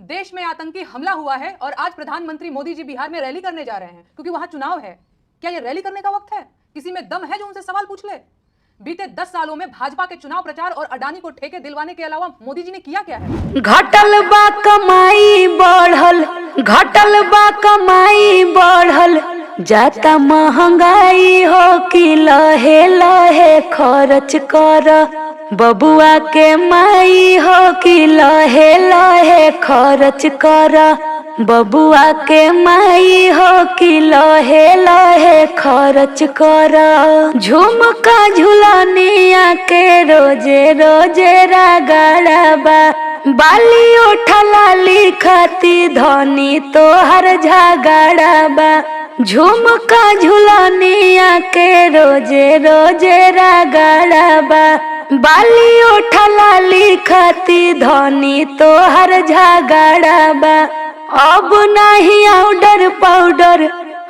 देश में आतंकी हमला हुआ है और आज प्रधानमंत्री मोदी जी बिहार में रैली करने जा रहे हैं क्योंकि वहां चुनाव है। क्या ये रैली करने का वक्त है? किसी में दम है जो उनसे सवाल पूछ ले? बीते 10 सालों में भाजपा के चुनाव प्रचार और अडानी को ठेके दिलवाने के अलावा मोदी जी ने किया क्या है? घटल बा कमाई बढ़ल, घटल बा कमाई बढ़ल, जाता महंगाई हो कि लहे लहे खर्च कर, बबुआ के माई हो कि लहे लहे खर्च कर, बबुआ के माई हो कि लहे लहे खर्च कर। झुमका झुलनिया के रोजे रोजे रगड़बा, बाली उठला लिखती धनी तोहर झगड़बा। झुमका झुलनिया के रोजे रोजे रगड़बा, बाली उठला लिखती धनी तोहर झगड़बा। अब नहीं आउडर पाउडर,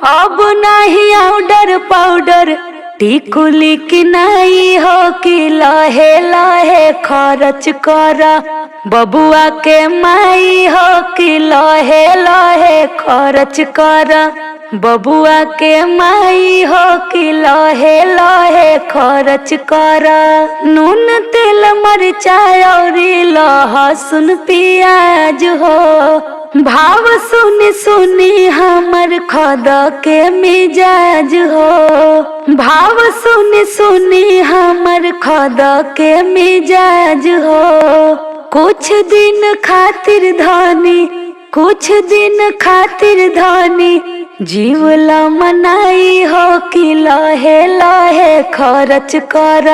अब नहीं आउडर पाउडर, टिकुली की नहीं हो कि लहे लहे खर्च कर, बबुआ के माई हो कि लहे लहे खर्च कर, बबुआ के माई हो कि लहे लहे खर्च कर। नून तेल मरचाई और लहसुन प्याज हो, भाव सुनी सुनी हमर खद के मिजाज हो, भाव सुनी सुनी हमर खद के मिजाज हो। कुछ दिन खातिर धनी, कुछ दिन खातिर धनी, जीवला मनाई हो कि लहे लहे खर्च कर,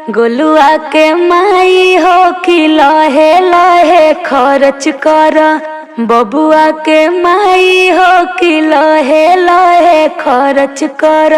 गोलुआ के माई हो कि लहे लहे खर्च कर, बबुआ के माई हो कि लहे लहे खर्च कर।